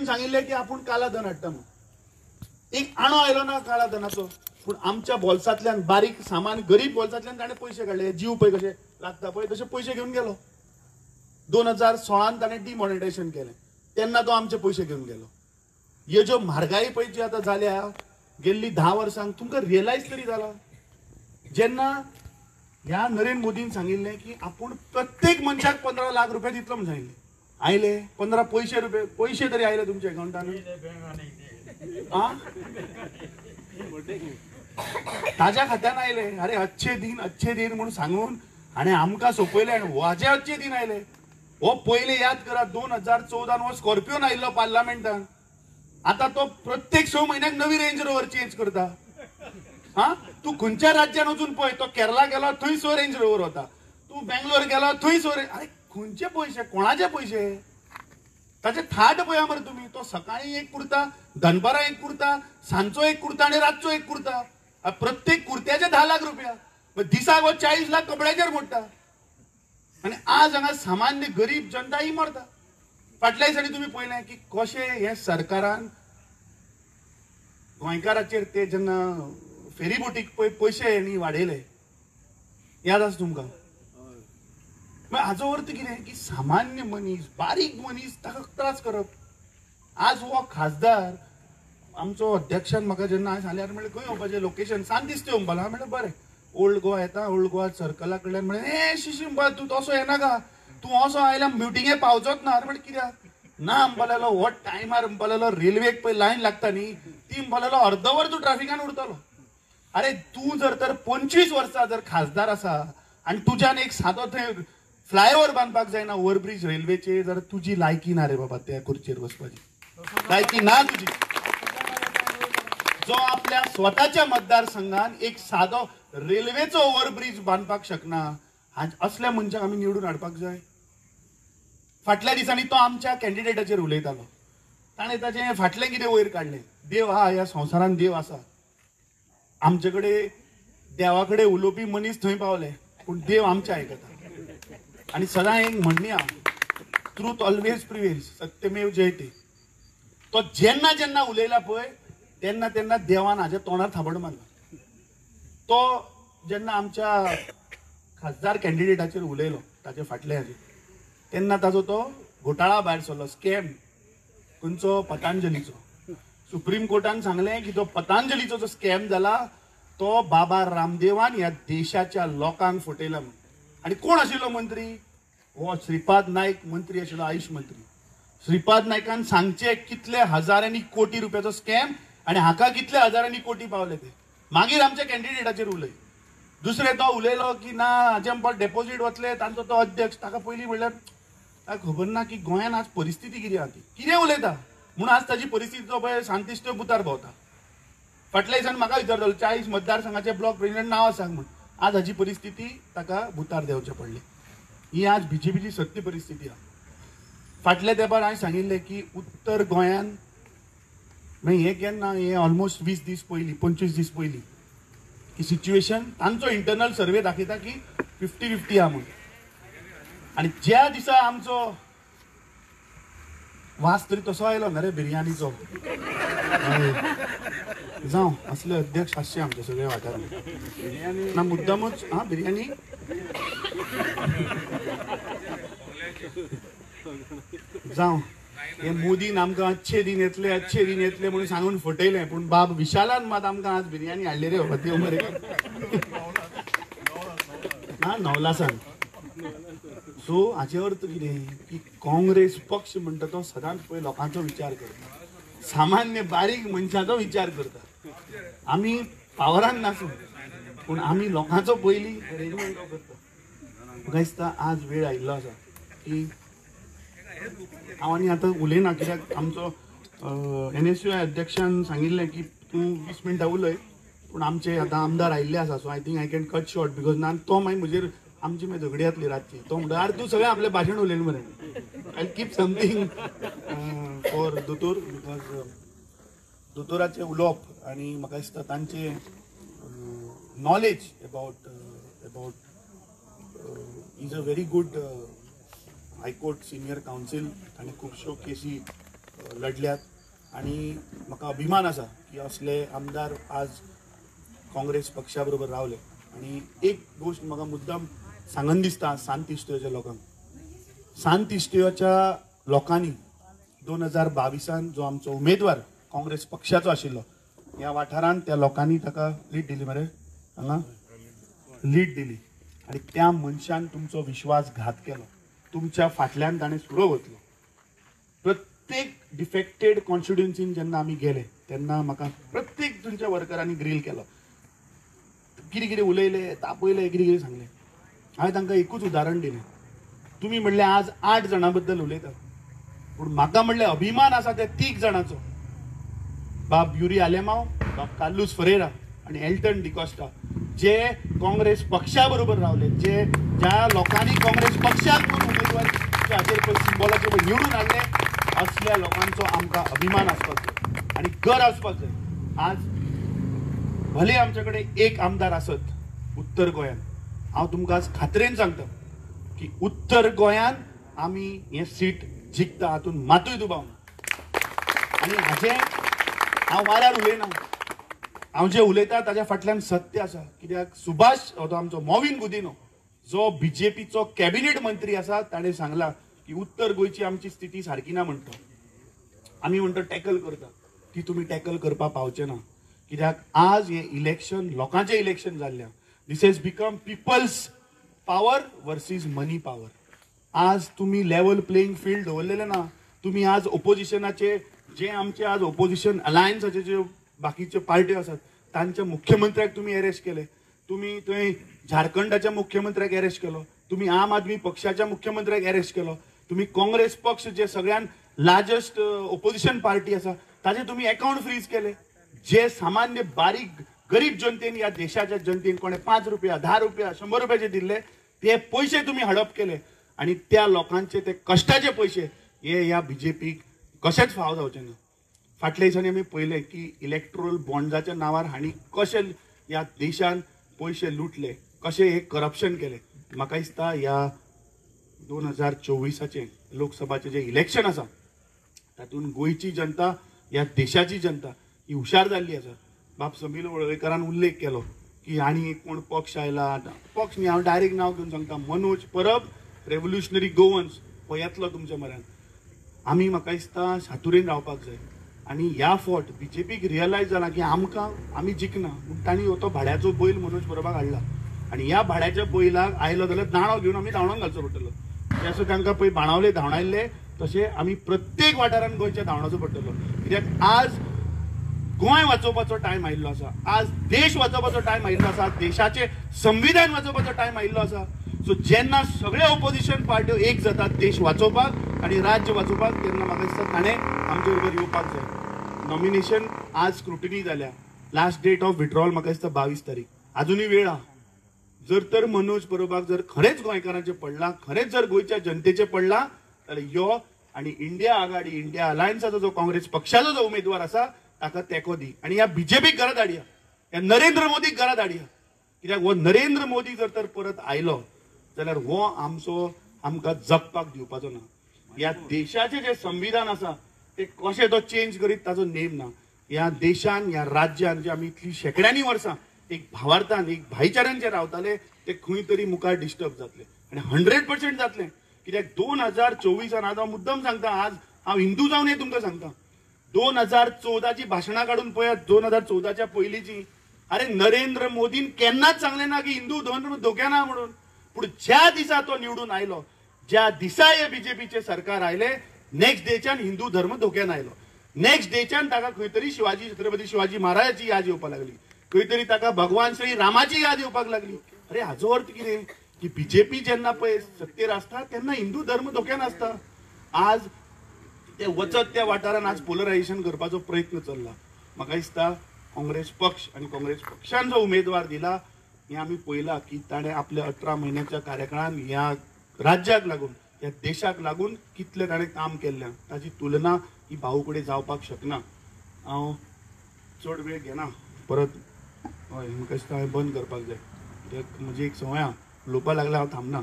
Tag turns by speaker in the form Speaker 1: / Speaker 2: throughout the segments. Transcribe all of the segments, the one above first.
Speaker 1: सांगितले की आपण काला धन हाडटा म्हणून एक आणो आयलो ना काळा धनाचो पण आमच्या बोल्सांतल्यान बारीक सामान गरीब बोल्सांतल्यान ताणें पयशे काडले जीव पळय कशे लागता पळय तशे पयशे घेवन गेलो 2016 ताणें डिमॉनिटायझेशन केलें तेन्ना तो आमचे पयशे घेवन गेलो हे ज्यो म्हारगाई पळय जी आतां जाल्या गेल्ली 10 वर्सांक तुमकां रियलायज तरी जाला जेन्ना ह्या नरेंद्र मोदीन सांगिल्लें की आपूण प्रत्येक मनशाक 15 लाख रुपया दितलो म्हणून सांगिल्लें आयले 15 पैसे तरी आयले तुमच्या अकाउंटान ताज्या खात्यान आयले अरे अच्छे दिन म्हणून सांगून आणि आमकां सोपयले आनी वाजे अच्छे दिन आयले हो पयले याद करा 2014 हो स्कॉर्पिओन आयिल्लो पार्लमेंटान आता तो प्रत्येक 6 म्हयन्याक नवी रेंज रोवर चेंज करता तू खंयच्या राज्यान वचून पळय तो केरला गेलो थंय रेंज रोवर वता तू बेंगलोर गेलो थंय अरे खंयचे पयशे कोणाचे पयशे ताचे थाट पळया मरे तुम्ही तो सकाळी एक कुर्ता दनपारा एक कुर्ता सांजचो एक कुर्ता आणि रातचो एक कुर्ता प्रत्येक कुर्त्याचे 10 लाख रुपया दिसाक 40 लाख कपड्याचेर मोडटा आणि आज हांगा सामान्य गरीब जनता ही मरता फाटल्या दिसांनी तुम्ही पळयलें की कशे हे सरकारान गोंयकाराचेर ते जेन्ना फेरीबोटीक पयशे वाडयले याद आसा तुमकां हाजो अर्थ कितें की सामान्य मनीस बारीक मनीस ताका त्रास करप आज हो खासदार आमचो अध्यक्षान म्हाका जेन्ना हांवें सांगल्यार म्हणलें खंय वचपाचें लोकेशन सांतिस्ते म्हणपाक लागलो म्हणलें बरें ओल्ड गोवा येता ओल्ड गोवा सर्कला कडल्यान म्हणलें ए शिशी तूं तसो येनाका तूं असो आयल्या मिटिंगे पावचोच ना अरे म्हणलें कित्याक ना म्हणपाक हो टायमार म्हणपाक रेल्वेक पळय लायन लागता न्ही ती म्हणपाक अर्दवर तूं ट्रॅफिकान उरतलो अरे तूं जर तर 25 वर्सां जर खासदार आसा आनी तुज्यान एक सादो थंय फ्लायओव्हर बांदपाक जायना ओव्हरब्रिज रेल्वेचे जर तुजी लायकी ना रे बाबा त्या खुर्चेर बसपाची लायकी ना तुजी जो आपल्या स्वताच्या मतदारसंघान एक सादो रेल्वेचो ओव्हरब्रिज बांदपाक शकना असल्या मनशाक आमी निवडून हाडपाक जाय फाटल्या दिसांनी तो आमच्या कॅन्डिडेटाचेर उलयतालो ताणें ताचें फाटलें कितें वयर काडलें देव हा ह्या संवसारान देव आसा आमचे कडेन देवा कडेन उलोवपी मनीस थंय पावले पूण देव आमचें आयकता आणि सदां एक म्हणणी ट्रूथ ऑलवेज प्रिवेल्स सत्यमेव जयते तो जेन्ना जेन्ना उलयला पळय तेन्ना तेन्ना देवान हाज्या तोंडार थाबड मारला तो जेन्ना आमच्या खासदार कॅन्डिडेटाचेर उलयलो ताचे फाटले हाजेर तेन्ना ताजो तो घोटाळा भायर सरलो स्कॅम खंयचो पतंजलीचो सुप्रीम कोर्टान सांगलें की तो पतंजलीचो जो स्कॅम जाला तो बाबा रामदेवान ह्या देशाच्या लोकांक फटयला म्हणून आणि कोण आशिल्लो मंत्री हो श्रीपाद नायक मंत्री आशिल्लो आयुष मंत्री श्रीपाद नायकान सांगचे कितले हजारांनी कोटी रुपयाचो स्कॅम आणि हाका कितले हजारांनी कोटी पावले ते मागीर आमच्या कॅन्डिडेटाचेर उलय दुसरे तो उलयलो की ना हाजे डेपोजीट वतले तांचो तो अध्यक्ष ताका पयलीं म्हणल्यार ताका खबर ना की गोंयान आज परिस्थिती कितें आहा ती कितें उलयता म्हूण आज ताची परिस्थिती जो पळय शांतिश्ट बुतार भोंवता फाटल्या दिसांनी म्हाका विचारतालो 40 मतदारसंघाचे ब्लॉक प्रेसिडेंट नांवां सांग म्हूण आज हाची परिस्थिती ताका बुतार देंवचें पडलें ही आज बीजेपीची सत्य परिस्थिती आहा फाटल्या तेंपार हांवें सांगिल्लें की उत्तर गोंयान हे केन्ना हे ऑलमोस्ट 20 दीस पयलीं 25 दीस पयलीं ही सिच्युएशन तांचो इंटरनल सर्वे दाखयता की 50-50 आहा म्हणून आनी ज्या दिसा आमचो वास तरी तसो आयलो ना रे बिर्याणीचो जावं असले अध्यक्ष आसचे आमचे सगळे वाठारांत ना मुद्दामूच बिर्याणी जावं हे मोदीन आमकां अच्छे दिन येतले म्हणून सांगून फटयलें पूण बाब विशालान मात आमकां आज बिर्याणी हाडली रे देव मरे नवलासान सो हाचे अर्थ कितें की काँग्रेस पक्ष म्हणटा तो सदांच पळय लोकांचो विचार करता सामान्य बारीक मनशाचो विचार करता आमी पावरान नासूं पूण आमी लोकांचो पयलीं अरेंजमेंट करता म्हाका दिसता आज वेळ आयिल्लो आसा की हांव आनी आतां उलयना कित्याक आमचो NSUI अध्यक्षान सांगिल्लें की तूं 20 मिनटां उलय पूण आमचे आतां आमदार आयिल्ले आसा so I think I can cut short because ना तो मागीर म्हजेर आमची मागीर झगडी जातली रातची तो म्हणटा आरे तूं सगळें आपलें भाशण उलयलें मरे आय कीप समथींग फॉर दोतोर बिकॉज दोतोराचें उलोवप आनी म्हाका दिसता तांचे knowledge about is a very good high court senior council ताणें खुबश्यो केसी लढल्यात आणि म्हाका अभिमान आसा की असले आमदार आज काँग्रेस पक्षा बरोबर रावले. आणि एक गोष्ट म्हाका मुद्दाम सांगन दिसता सांत इश्टियोच्या लोकांक. सांत इश्टियोच्या लोकांनी 2022 जो आमचो उमेदवार काँग्रेस पक्षाचो आशिल्लो ह्या वाठारांत त्या लोकांनी ताका लीड दिली मरे हांगा लीड दिली आणि त्या मनशान तुमचो विश्वासघात केलो. तुमच्या फाटल्यान ताणें सुरो वतलो. प्रत्येक डिफेक्टेड कॉन्स्टिट्युएन्सीन जेन्ना आमी गेले तेन्ना म्हाका प्रत्येक तुमच्या वर्करांनी ग्रील केलो. कितें कितें उलयले तापयले कितें कितें सांगले. हांवें तांकां एकूच उदाहरण दिलें. तुमी म्हणलें आज 8 जाणां बद्दल उलयतात पूण म्हाका म्हणलें अभिमान आसा त्या 3 जाणांचो. बाब युरी आलेमांव, बाब कार्लोस फरेरा आणि एल्टन डिकॉस्टा जे काँग्रेस पक्षा बरोबर रावले. ज्या लोकांनी काँग्रेस पक्षाक उमेदवारी हाचेर सिंबॉलाचेर निवडून हाडले असल्या लोकांचो आमकां अभिमान आसपाक जाय आणि गर्व आसपाक जाय. आज भले आमचे कडेन एक आमदार आसत उत्तर गोंयांत, हांव तुमकां आज खात्रेन सांगता की उत्तर गोंयांत आमी हें सीट जिखता हातून मातूय दुबावना. आनी हाजें हांव वाऱ्यार उलयना. हांव जें उलयतां ताच्या फाटल्यान सत्य आसा. कित्याक सुभाष हो आमचो मॉविन गुदिनो जो बीजेपीचो कॅबिनेट मंत्री आसा ताणें सांगला की उत्तर गोंयची आमची स्थिती सारकी ना म्हणटा. आमी म्हणटा टॅकल करता ती तुमी टॅकल करपा पावचे ना. कित्याक आज हें इलेक्शन लोकांचें इलेक्शन जाल्लें. This has become people's power versus money power. आज तुम्ही लेवल प्लेइंग फील्ड दवरलेलें ना. तुम्ही आज ओपोजिशनाचे जे आमचे आज ओपोजिशन अलायन्साचे जे बाकीचे पार्ट्यो आसात तांच्या मुख्यमंत्र्याक तुम्ही अरेस्ट केले. तुम्ही थंय झारखंडाच्या मुख्यमंत्र्याक अरेस्ट केलो. तुम्ही आम आदमी पक्षाच्या मुख्यमंत्र्याक अरेस्ट केलो. तुम्ही काँग्रेस पक्ष जे सगळ्यात लार्जस्ट ओपोजिशन पार्टी आसा ताचे तुम्ही अकाउंट फ्रीज केले. जे सामान्य बारीक गरीब जनतेन या देशाच्या जनतेन कोणे 5 रुपया 10 रुपया 100 रुपयाचे दिले ते पैसे तुम्ही हडप केले आणि त्या लोकांचे ते कष्टाचे पैसे हे या बीजेपीक कशेच फाव जावचे ना. फाटल्या दिसांनी आमी पळयलें की इलेक्ट्रोल बॉन्ड्साच्या नांवार हांणी कशे ह्या देशान पैसे लुटले, कशे हे करप्शन केले. म्हाका दिसता ह्या 2024 लोकसभाचे जे इलेक्शन आसा तातूंत गोंयची जनता ह्या देशाची जनता ही हुशार जाल्ली आसा. बाब समीर वळवयकरान उल्लेख केलो की आनी एक कोण पक्ष आयला. पक्ष न्ही हांव डायरेक्ट नांव घेवन सांगता मनोज परब रेव्होल्युशनरी गोवन्स हो येतलो तुमच्या म्हऱ्यान. आमी म्हाका दिसता हातुरेन रावपाक जाय आनी ह्या फावट बीजेपीक रियलायज जाला की आमी जिखना पूण तांणी तो भाड्याचो बैल मनोज परबाक हाडला आनी ह्या भाड्याच्या बैलाक आयलो जाल्यार दाणो घेवन आमी धांवडावन घालचो पडटलो. जसो तांकां पळय बाणावले धांवडायल्ले तशें आमी प्रत्येक वाठारांत गोंयच्या धांवडाचो पडटलो. कित्याक आज गोंय वाचोवपाचो टायम आयिल्लो आसा. आज देश वाचोवपाचो टायम आयिल्लो आसा. देशाचे संविधान वाचोवपाचो टायम आयिल्लो आसा. सो जेन्ना सगळे ओपोजिशन पार्ट्यो एक जातात देश वाचोवपाक आनी राज्य वाचोवपाक तेन्ना म्हाका दिसता ताणें आमचे बरोबर येवपाक जाय. नॉमिनेशन आज स्क्रुटिनी जाल्या. लास्ट डेट ऑफ विड्रॉल म्हाका दिसता 22 तारीख. अजूनय वेळ आहा. जर तर मनोज परबाक जर खरेंच गोंयकारांचे पडला, खरेंच जर गोंयच्या जनतेचे पडला जाल्यार यो आनी इंडिया आघाडी इंडिया अलायन्साचो जो काँग्रेस पक्षाचो जो उमेदवार आसा ताका तेंको दी आनी ह्या बीजेपीक घरात हाडया. ह्या नरेंद्र मोदीक घरात हाडया. कित्याक हो नरेंद्र मोदी जर तर परत आयलो जाल्यार हो आमकां जगपाक दिवपाचो ना. ह्या देशाचे जे संविधान आसा ते कशें तो चेंज करीत ताचो नेम ना. ह्या देशान ह्या राज्यान जे आमी इतली शेकड्यांनी वर्सां एक भावार्थान एक भाईचारान जे रावताले ते खंय तरी मुखार डिस्टर्ब जातले आनी 100% जातले. कित्याक 2024 आज हांव मुद्दम सांगता. आज हांव हिंदू जावन हे तुमकां सांगता. 2014ची भाशणां काडून पळयात 2014च्या पयलींची. अरे नरेंद्र मोदीन केन्नाच सांगलें ना की हिंदू धर्म धोक्यात ना म्हणून. पूण ज्या दिसा तो निवडून आयलो ज्या दिसा हे बीजेपीचे सरकार आयले नेक्स्ट डेच्यान हिंदू धर्म धोक्यान आयलो. नेक्स्ट डेच्यान ताका खंय तरी शिवाजी छत्रपती शिवाजी महाराजाची याद येवपाक लागली. खंय तरी ताका भगवान श्री रामाची याद येवपाक लागली. अरे हाचो अर्थ कितें की बीजेपी जेन्ना पळय सत्तेर आसता तेन्ना हिंदू धर्म धोक्यान आसता. आज ते वचत त्या वाठारान आज पोलरायझेशन करपाचो प्रयत्न चल्ला. म्हाका दिसता काँग्रेस पक्ष आनी काँग्रेस पक्षान जो उमेदवार दिला हे आमी पळयला की ताणें आपल्या 18 म्हयन्याच्या कार्यकाळान ह्या राज्याक लागून ह्या देशाक लागून कितलें ताणें काम केल्लें ताची तुलना ही भाऊ कडेन जावपाक शकना. हांव चड वेळ घेना. परत हय म्हाका दिसता हांवें बंद करपाक जाय. कित्याक म्हजी एक संवय आहा उलोवपाक लागल्यार हांव थांबना.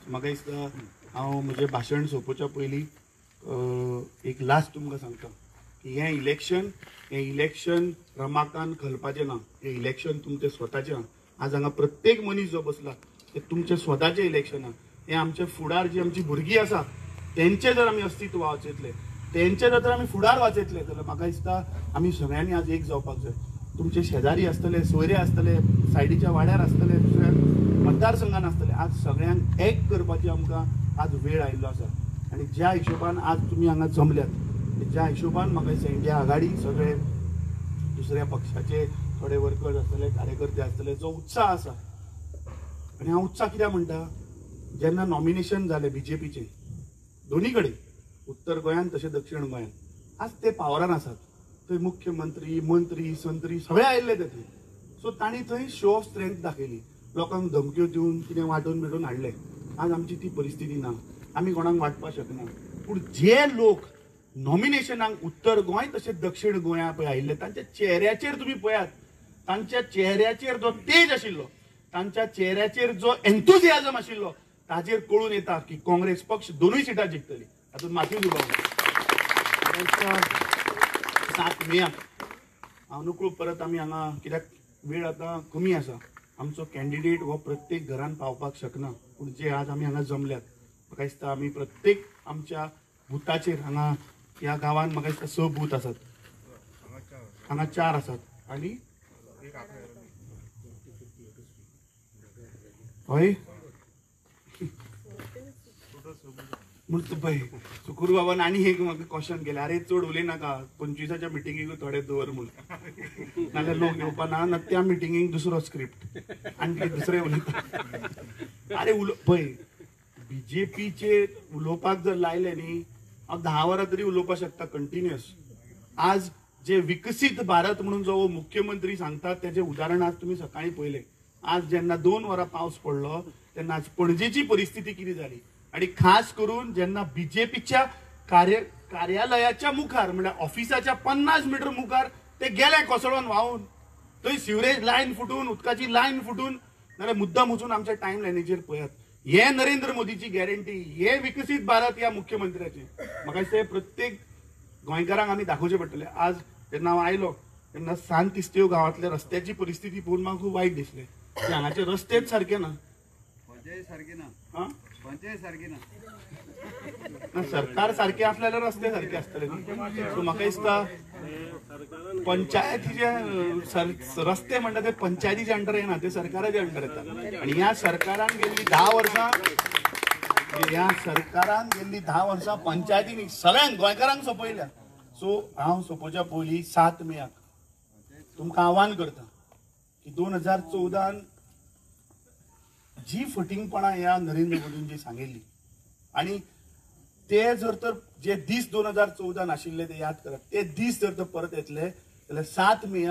Speaker 1: म्हाका दिसता हांव म्हजें भाशण सोंपोवच्या पयलीं एक लास्ट तुमकां सांगता की हें इलेक्शन रमाकांत घालपाचें ना. हें इलेक्शन तुमचें स्वताचें. आज हांगा प्रत्येक मनीस जो बसला ते तुमचें स्वताचें इलेक्शन. हें आमचे फुडार जी आमची भुरगीं आसा तेंचें जर आमी अस्तित्व वाचयतले, तेंचे जर आमी फुडार वाचयतले जाल्यार म्हाका दिसता आमी सगळ्यांनी आज एक जावपाक जाय. तुमचे शेजारी आसतले, सोयरे आसतले, सायडीच्या वाड्यार आसतले, दुसऱ्या मतदारसंघान आसतले, आज सगळ्यांक एक करपाची आमकां आज वेळ आयिल्लो आसा. आनी ज्या हिशोबान आज तुमी हांगा जमल्यात, ज्या हिशोबान म्हाका दिसता इंडिया आघाडी सगळे दुसऱ्या पक्षाचे थोडे वर्कर्स आसतले, कार्यकर्ते आसतले, जो उत्साह आसा. आनी हांव उत्साह कित्याक म्हणटा, जेन्ना नॉमिनेशन जालें बीजेपीचें दोनी कडेन, उत्तर गोंयान तशें दक्षिण गोंयान, आज ते पावरान आसात. थंय मुख्यमंत्री, मंत्री, संत्री सगळे आयिल्ले ते. सो तांणी थंय शो ऑफ स्ट्रेंथ दाखयली, लोकांक धमक्यो दिवन कितें वांटून बिटून हाडले. आज आमची ती परिस्थिती ना, आमी कोणाक वाटपाक शकना. पूण जे लोक नॉमिनेशनाक उत्तर गोंय तशेंच दक्षिण गोंया पळय आयिल्ले, तांच्या चेहऱ्याचेर तुमी पळयात, तांच्या चेहऱ्याचेर जो तेज आशिल्लो, तांच्या चेहऱ्याचेर जो एन्थुजियाझम आशिल्लो, ताजेर कळून येता की काँग्रेस पक्ष दोनूय सिटां जिखतली. हातूंत मातूय दुबाव ना. 7 मेक हांव नकळो परत आमी हांगा, कित्याक वेळ आतां कमी आसा, आमचो कॅन्डिडेट हो प्रत्येक घरान पावपाक शकना. पूण जे आज आमी हांगा जमल्यात, म्हाका दिसता आमी प्रत्येक आमच्या बुथाचेर, हांगा ह्या गांवांत म्हाका दिसता 6 बूथ आसात, हांगा 4 आसात आनी हय म्हणून पळय सुकूर बाबान आनी एक म्हाका क्वेश्चन केलें, अरे चड उलयनाका, 25च्या मिटिंगेक थोडे दवर म्हणून, नाल्यार लोक येवपाना ना. त्या मिटिंगेक दुसरो स्क्रिप्ट आनी दुसरे उलयता. अरे पळय, बीजेपीचे उलोवपाक जर लायले न्ही, हांव 10 वरां तरी उलोवपाक शकता कंटिन्युअस. आज जे विकसीत भारत म्हणून जो मुख्यमंत्री सांगतात तेजे उदाहरण आज तुमी सकाळी पळयलें. आज जेन्ना 2 वरां पावस पडलो तेन्ना आज पणजेची परिस्थिती कितें जाली. आणि खास करून जेन्ना बीजेपीच्या कार्यालयाच्या मुखार, म्हणजे ऑफिसाच्या 50 मीटर मुखार ते गेले कोसळून व्हांवून, थंय सिवरेज लायन फुटून, उदकाची लायन फुटून, नाल्यार मुद्दाम वचून आमच्या टायम लायनीचेर पळयात. हे नरेंद्र मोदीची गॅरंटी, हे विकसीत भारत ह्या मुख्यमंत्र्याचे. म्हाका दिसता प्रत्येक गोंयकारांक आमी दाखोवचें पडटलें. आज जेन्ना हांव आयलो तेन्ना सांत तिस्त्यो गांवांतल्या रस्त्याची परिस्थिती पळोवन म्हाका खूब वायट दिसलें. हांगाचे रस्तेच सारके ना, सरकार सारखे असल्याला रस्ते सारखे असतले. सो म्हाका दिसता पंचायतीचे रस्ते म्हणटा ते पंचायतीच्या अंडर येना, ते सरकाराच्या अंडर येतात. आणि ह्या सरकारान गेल्ली 10 वर्सां पंचायतींनी सगळ्यांक गोंयकारांक सोपयल्या. सो हांव सोंपोवच्या पयलीं 7 मेक तुमकां आव्हान करता की 2014 जी फटिंगपणां ह्या नरेंद्र मोदींची सांगिल्ली, आणि ते जर तर जे दीस 2014 आशिल्ले ते याद करात, ते दीस जर तर परत येतले जाल्यार 7 मेक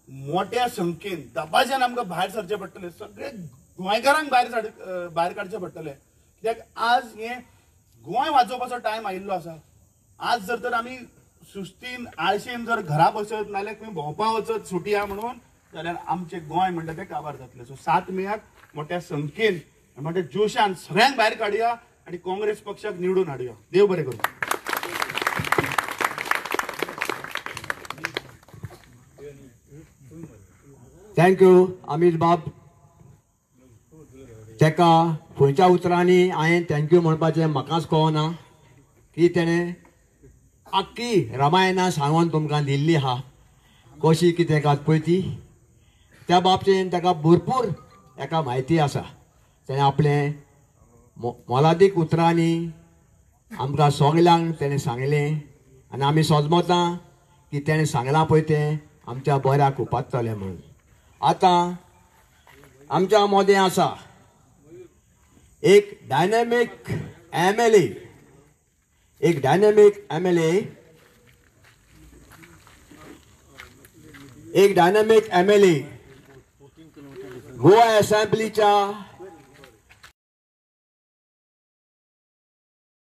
Speaker 1: मोठ्या संख्येन दबाज्यान आमकां भायर सरचे पडटले. सगळे गोंयकारांक भायर काडचे पडटले. कित्याक आज हे गोंय वाजोवपाचो टायम आयिल्लो आसा. आज जर तर आमी सुस्तीन आळशेन जर घरा बसत, नाल्यार खंय भोंवपाक वचत सुटी आहा म्हणून, जाल्यार आमचे गोंय म्हणटा ते काबार जातले. सो 7 मेक मोठ्या संख्येन मोठ्या जोशान सगळ्यांक भायर काडया आणि काँग्रेस पक्षाक निवडून हाडया. देव बरें करूं.
Speaker 2: थँक्यू अमित बाब. तेका खंयच्या उतरांनी हांवें थँक्यू म्हणपाचें म्हाकाच कळना, की तेणें आख्खी रामायणां सांगून तुमकां दिल्ली आहा कशी कितें कात पळय ती. त्या बाबतींत ताका भरपूर एका म्हायती आसा. तेणें आपलें मोलादीक उतरांनी आमकां सगल्यांक तेणें सांगलें, आनी आमी सोजमोता की तेणें सांगलां पळय तें आमच्या बऱ्याक उपासतलें म्हणून. आतां आमच्या मदें आसा एक dynamic M L A Goa असेंब्लीच्या